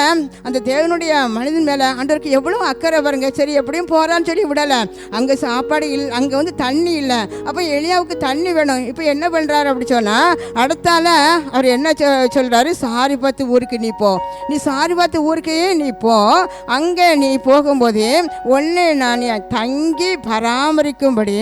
Speaker 1: அந்த தேவனுடைய மனிதன் மேலே ஆண்டவருக்கு எவ்வளோ அக்கறை பாருங்க. சரி எப்படியும் போகிறான்னு சொல்லி விடலை. அங்கே சாப்பாடு இல்லை, அங்கே வந்து தண்ணி இல்லை. அப்போ எலியாவுக்கு தண்ணி வேணும். இப்போ என்ன பண்ணுறாரு அப்படி சொன்னால், அடுத்தால அவர் என்ன சொல்கிறாரு, சாரிபாத்து ஊருக்கு நீ போ, நீ சாரிபாத்து ஊருக்கு நீ போ, அங்கே நீ போகும்போது ஒன்று நான் தங்கி பராமரிக்கும்படி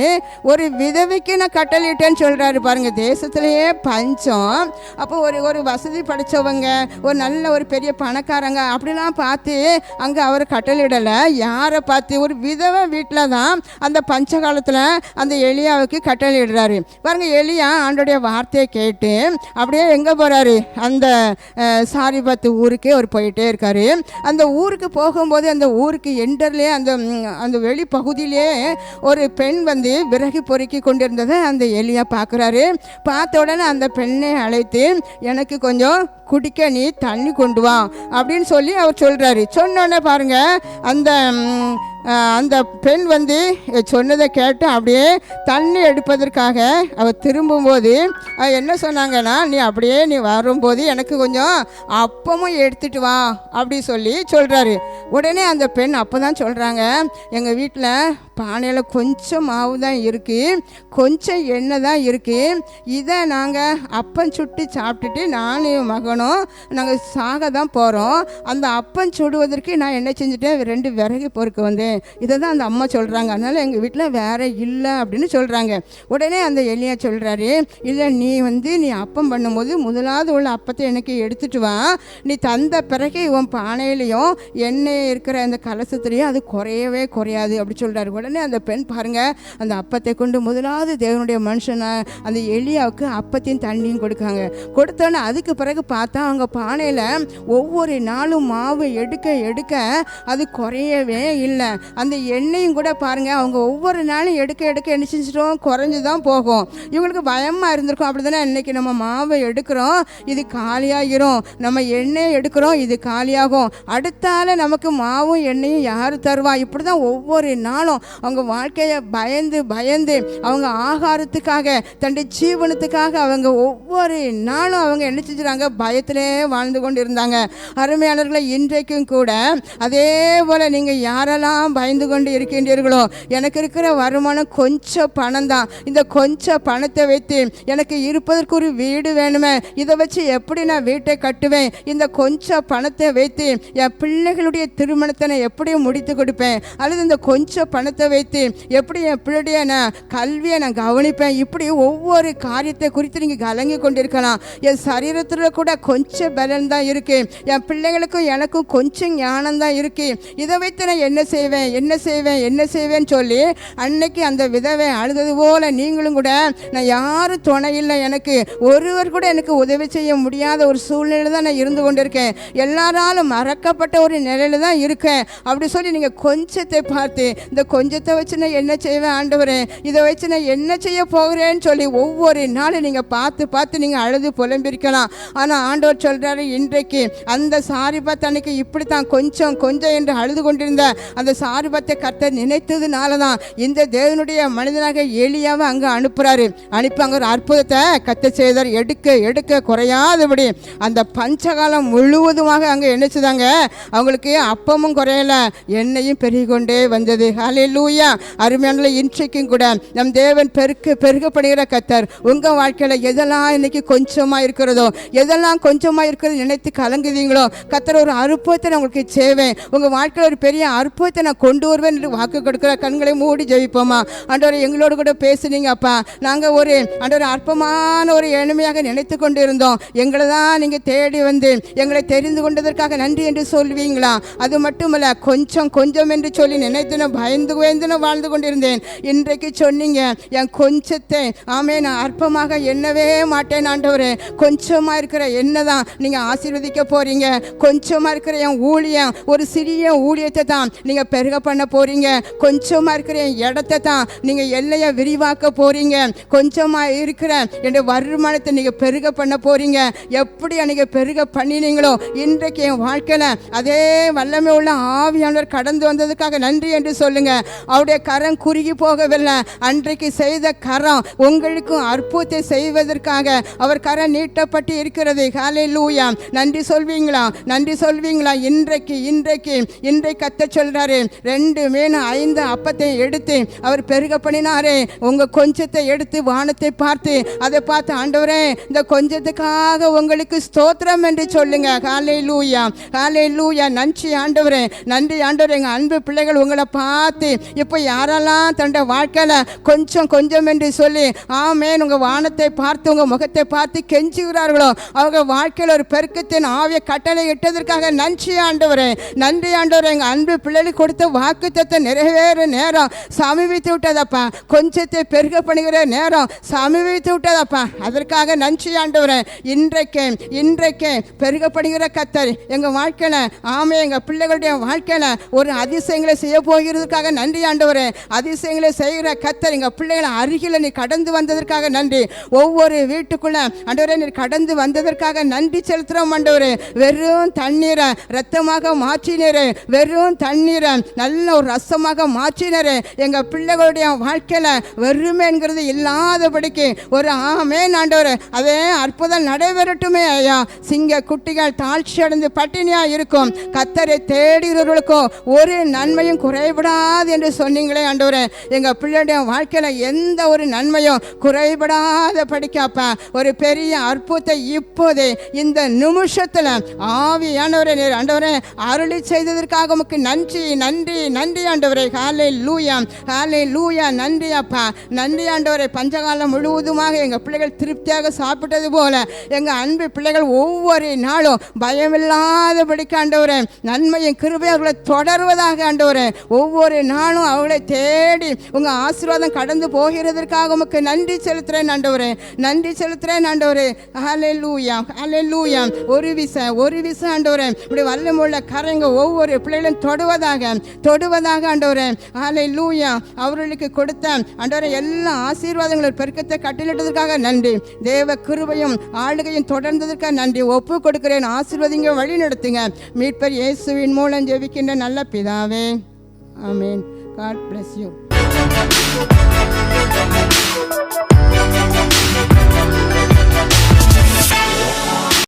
Speaker 1: ஒரு விதவைக்கு நான் கட்டளையிட்டேன்னு சொல்கிறாரு பாருங்க. தேசத்துலேயே பஞ்சம். அப்போ ஒரு வசதி படித்தவங்க, ஒரு நல்ல ஒரு பெரிய பணக்காரங்க அப்படிலாம் பார்த்து அங்கே அவர் கட்டளையிடலை. யாரை பார்த்து? ஒரு விதவை வீட்டில் தான் அந்த பஞ்ச காலத்தில் அந்த எலியாவுக்கு கட்டளையிடுறாரு பாருங்க. எலியா ஆண்டோடைய வார்த்தையை கேட்டு அப்படியே எங்கே போகிறாரு, அந்த சாரிபாத்து ஊருக்கே அவர் போயிட்டே இருக்காரு. அந்த ஊருக்கு போகும்போது அந்த ஊருக்கு எண்டர்லேயே அந்த வெளி பகுதியிலே ஒரு பெண் வந்து விறகு பொறுக்கி கொண்டிருந்ததை அந்த எலியா பார்க்குறாரு. பார்த்த உடனே அந்த பெண்ணை அழைத்து, எனக்கு கொஞ்சம் குடிக்க நீ தண்ணி கொண்டு வா அப்படின்னு சொல்லி அவர் சொல்கிறாரு. சொன்னோன்னே பாருங்க, அந்த பெண் வந்து சொன்னதை கேட்டு அப்படியே தண்ணி எடுப்பதற்காக அவர் திரும்பும்போது என்ன சொன்னாங்கன்னா, நீ வரும்போது எனக்கு கொஞ்சம் அப்பமும் எடுத்துட்டு வா அப்படி சொல்லி சொல்கிறாரு. உடனே அந்த பெண் அப்போ தான் சொல்கிறாங்க, எங்கள் வீட்டில் பானையில் கொஞ்சம் மாவு தான் இருக்குது, கொஞ்சம் எண்ணெய் தான் இருக்குது. இதை நாங்கள் அப்பம் சுட்டு சாப்பிட்டுட்டு நானும் மகனும் நாங்கள் சாக தான் போகிறோம். அந்த அப்பம் சுடுவதற்கு நான் என்ன செஞ்சுட்டேன், 2 விறகு பொறுக்க வந்தேன். இதை தான் அந்த அம்மா சொல்கிறாங்க. அதனால் எங்கள் வீட்டில் வேற இல்லை அப்படின்னு சொல்கிறாங்க. உடனே அந்த எலியா சொல்கிறாரு, இல்லை நீ அப்பம் பண்ணும்போது முதலாவது உள்ள அப்பத்தை எனக்கு எடுத்துட்டு வா, நீ தந்த பிறகு உன் பானையிலையும் எண்ணெய் இருக்கிற அந்த கலசத்துலேயும் அது குறையவே குறையாது அப்படி சொல்கிறாரு. உடனே அந்த பெண் பாருங்கள், அந்த அப்பத்தை கொண்டு முதலாவது தேவனுடைய மனுஷனை அந்த எலியாவுக்கு அப்பத்தையும் தண்ணியும் கொடுக்காங்க. கொடுத்தோன்னே அதுக்கு பிறகு பார்த்தா அவங்க பானையில் ஒவ்வொரு நாளும் மாவு எடுக்க எடுக்க அது குறையவே இல்லை. அந்த எண்ணெயும் கூட பாருங்கள், அவங்க ஒவ்வொரு நாளும் எடுக்க எடுக்க என்ன செஞ்சிட்டோம், குறைஞ்சி தான் போகும். இவங்களுக்கு பயமாக இருந்திருக்கும். அப்படி தானே இன்றைக்கி நம்ம மாவை எடுக்கிறோம், இது காலியாகிரும், நம்ம எண்ணெய் எடுக்கிறோம், இது காலியாகும், அடுத்தால நமக்கு மாவும் எண்ணெயும் யார் தருவா? இப்படி தான் ஒவ்வொரு நாளும் அவங்க வாழ்க்கையை பயந்து பயந்து அவங்க ஆகாரத்துக்காக தன்னுடைய ஜீவனத்துக்காக அவங்க ஒவ்வொரு நாளும் அவங்க என்ன செஞ்சுறாங்க, பயத்திலே வாழ்ந்து கொண்டு இருந்தாங்க. அருமையானவர்களை, இன்றைக்கும் கூட அதே போல் நீங்கள் யாரெல்லாம் பயந்து கொண்டு இருக்கின்றீர்களோ, எனக்கு இருக்கிற வருமானம் கொஞ்சம் பணம் தான், இந்த கொஞ்சம் பணத்தை வைத்து எனக்கு இருப்பதற்கு ஒரு வீடு வேணுமே, இதை வச்சு எப்படி நான் வீட்டை கட்டுவேன், இந்த கொஞ்சம் பணத்தை வைத்து என் பிள்ளைகளுடைய திருமணத்தை நான் எப்படி முடித்து கொடுப்பேன், அல்லது இந்த கொஞ்சம் பணத்தை வைத்து எப்படி என் பிள்ளைடைய நான் கல்வியை நான் கவனிப்பேன், இப்படி ஒவ்வொரு காரியத்தை குறித்து நீங்கள் கலங்கி கொண்டிருக்கலாம். என் சரீரத்தில் கூட கொஞ்சம் பலன் தான் இருக்குது, என் பிள்ளைகளுக்கும் எனக்கும் கொஞ்சம் ஞானம் தான் இருக்குது, இதை வைத்து நான் என்ன செய்வேன் என்ன செய்வேன் என்ன செய்வேன்னு சொல்லி அன்னைக்கு அந்த விதவை அழுதது போல் நீங்களும் கூட, நான் யாரும் துணை இல்லை, எனக்கு ஒருவர் கூட எனக்கு உதவி செய்ய முடியாத ஒரு சூழ்நிலை தான் நான் இருந்து கொண்டிருக்கேன், எல்லாராலும் மறக்கப்பட்ட ஒரு நிலையில் தான் இருக்கேன் அப்படி சொல்லி நீங்கள் கொஞ்சத்தை பார்த்து, இந்த கொஞ்சத்தை வச்சு நான் என்ன செய்வேன் ஆண்டவரே, இதை வச்சு நான் என்ன செய்ய போகிறேன்னு சொல்லி ஒவ்வொரு நாளும் நீங்கள் பார்த்து பார்த்து நீங்கள் அழுது புலம்பிருக்கலாம். ஆனால் ஆண்டவர் சொல்கிறாரு, இன்றைக்கு அந்த சாரிபாத் அன்னைக்கு இப்படி தான் கொஞ்சம் கொஞ்சம் என்று அழுது கொண்டிருந்த அந்த சாரிபாத்தை கர்த்தர் நினைத்ததுனால தான் இந்த தேவனுடைய மனிதனாக எலியாவை அங்கே அனுப்புகிறாரு. அனுப்பி அங்கே ஒரு அற்புதத்தை கர்த்தர் செய்தார். எடுக்க எடுக்க குறையாதபடி அந்த பஞ்சகாலம் முழுவதுமாக அங்கே என்ன செய்தாங்க, அவங்களுக்கு அப்பமும் குறையல, எண்ணெயும் பெருகிக்கொண்டே வந்தது. ஹல்லேலூயா. அருமையான இன்றைக்கும் கூட நம் தேவன் பெருகப்படுகிற கர்த்தர். உங்கள் வாழ்க்கையில் எதெல்லாம் இன்னைக்கு கொஞ்சமாக இருக்கிறதோ, எதெல்லாம் கொஞ்சமாக இருக்கிறது நினைத்து கலங்குதீங்களோ, கர்த்தர் ஒரு அற்புதத்தை நான் உங்களுக்கு செய்வேன், உங்கள் வாழ்க்கையில் ஒரு பெரிய அற்புதத்தை நான் கொண்டு வருவேன் என்று வாக்கு கொடுக்குற. கண்களை மூடி ஜெபிப்போமா. ஆண்டவரே, எங்களோடு கூட பேசுனீங்க அப்பா, நாங்கள் ஒரு ஆண்டவரே அற்பமான ஒரு எளிமையாக நினைத்து கொண்டு இருந்தோம், எங்களை தான் நீங்கள் தேடி வந்து எங்களை தெரிந்து கொண்டதற்காக நன்றி என்று சொல்வீங்களா? அது மட்டுமல்ல, கொஞ்சம் கொஞ்சம் என்று சொல்லி நினைத்து நான் பயந்து வாழ்ந்து கொண்டிருந்தேன். இன்றைக்கு சொன்னீங்க, என் கொஞ்சத்தை நான் அற்பமாக எண்ணவே மாட்டேன் ஆண்டவரே, கொஞ்சமாக இருக்கிற என்ன தான் நீங்கள் ஆசீர்வதிக்க போறீங்க, கொஞ்சமாக இருக்கிற என் ஊழியம், ஒரு சிறிய ஊழியத்தை தான் நீங்கள் பெருக பண்ண போறீங்க, கொஞ்சமாக இருக்கிற என் இடத்தை தான் நீங்கள் எல்லையை விரிவாக்க போறீங்க, கொஞ்சமாக இருக்கிற என் வருமானத்தை நீங்கள் பெருக பண்ண போறீங்க. எப்படி நீங்கள் பெருக பண்ணினீங்களோ இன்றைக்கு என் வாழ்க்கையில் அதே வல்லமை உள்ள ஆவியானவர் கடந்து வந்ததுக்காக நன்றி என்று சொல்லுங்க. அவருடைய கரம் குறுகி போகவில்லை, அன்றைக்கு செய்த கரம் உங்களுக்கும் அற்புதத்தை செய்வதற்காக அவர் கரம் நீட்டப்பட்டு இருக்கிறது. ஹல்லேலூயா. நன்றி சொல்வீங்களா? நன்றி சொல்வீங்களா? இன்றைக்கு கத்த சொல்றாரு, 2 மீன் 5 அப்பத்தை எடுத்து அவர் பெருக பண்ணினாரே, உங்க கொஞ்சத்தை எடுத்து வானத்தை பார்த்து அதை பார்த்து, ஆண்டவரே இந்த கொஞ்சத்துக்காக உங்களுக்கு ஸ்தோத்திரம் என்று சொல்லுங்க. ஹல்லேலூயா, ஹல்லேலூயா. நன்றி ஆண்டவரே, நன்றி ஆண்டவரே. எங்கள் அன்பு பிள்ளைகள் உங்களை பார்த்து இப்போ யாரெல்லாம் தன்னுடைய வாழ்க்கையில் கொஞ்சம் கொஞ்சம் என்று சொல்லி ஆமேன் உங்கள் வானத்தை பார்த்து உங்கள் முகத்தை பார்த்து கெஞ்சுகிறார்களோ, அவங்க வாழ்க்கையில் ஒரு பெருக்கத்தின் ஆவிய கட்டளை இட்டதற்காக நன்றி ஆண்டவரே, நன்றி ஆண்டவரே. எங்கள் அன்பு பிள்ளைகளுக்கு கொடுத்த வாக்குத்தத்தை நிறைவேற நேரம் சமீபித்து விட்டதப்பா, கொஞ்சத்தை பெருக பண்ணுகிற நேரம் சமீபித்து விட்டதப்பா, அதற்காக நன்றி ஆண்டவரே. இன்றைக்கு பெருகப்படுகிற கர்த்தர் எங்கள் வாழ்க்கையில் எங்கள் பிள்ளைகளுடைய வாழ்க்கையில் ஒரு அதிசயங்களை செய்ய போகிறதுக்காக நன்றி ஆண்டவரே. அதிசயங்களை செய்கிற கர்த்தர் எங்கள் பிள்ளைகளை அருகில் நீ கடந்து வந்ததற்காக நன்றி. ஒவ்வொரு வீட்டுக்குள்ள ஆண்டவரே நீர் கடந்து வந்ததற்காக நன்றி செலுத்துகிறோம் ஆண்டவரே. வெறும் தண்ணீரை ரத்தமாக மாற்றினரே, வெறும் தண்ணீரை நல்ல ஒரு ரசமாக மாற்றினரே. எங்கள் பிள்ளைகளுடைய வாழ்க்கையில் வெறுமைங்கிறது இல்லாதபடிக்கு ஒரு ஆண்டவரே அதே அற்புதம் நடைபெறட்டுமே ஐயா. சிங்க குட்டிகள் தாழ்ச்சி அடைந்து பட்டினியாக இருக்கும், கர்த்தரை தேடுகிறவர்களுக்கோ ஒரு நன்மையும் குறைபடாது என்று சொன்னீங்களே ஆண்டவரே, எங்கள் பிள்ளையுடைய வாழ்க்கையில் எந்த ஒரு நன்மையும் குறைபடாத படிக்காப்பா ஒரு பெரிய அற்புதத்தை இப்போதே இந்த நிமிஷத்தில் ஆவியானவரே நீர் ஆண்டவரே அருளி செய்ததற்காக உமக்கு நன்றி நன்றி நன்றி ஆண்டவரே. ஹல்லேலூயா ஹல்லேலூயா. நன்றி அப்பா, நன்றி ஆண்டவரே. பஞ்சகாலம் முழுவதுமாக எங்கள் பிள்ளைகள் திருப்தியாக சாப்பிட்டது போல எங்கள் அன்பு பிள்ளைகள் ஒவ்வொரு நாளும் பயமில்லாதபடிக்கு ஆண்டவரே நன்மையும் கிருபையும் அவர்களை தொடர்வதாக ஆண்டவரே. ஒவ்வொரு நாளும் அவர்களை தேடி உங்கள் ஆசீர்வாதம் கடந்து போகிறதற்காக உமக்கு நன்றி செலுத்துகிறேன் ஆண்டவரே, நன்றி செலுத்துகிறேன் ஆண்டவரே. ஹல்லேலூயா ஹல்லேலூயா. ஒரு விசை ஆண்டவரே இப்படி வல்லமுள்ள கரைங்க ஒவ்வொரு பிள்ளைகளும் தொடுவதாக ஆண்டவரே. ஹல்லேலூயா. அவர்களுக்கு கொடுத்த ஆண்டவரே எல்லா ஆசீர்வாதங்களும் பெருக்கத்தை கட்டளிட்டதற்காக நன்றி. தேவ கிருபையும் ஆளுகையும் தொடர்ந்ததற்காக நன்றி. ஒப்பு கொடுக்கிறேன், ஆசீர்வதிங்க, வழி நடத்துங்க. மீட்பர் இயேசுவின் மூலம் ஜெபிக்கின்ற நல்ல பிதாவே, ஆமென். God bless you.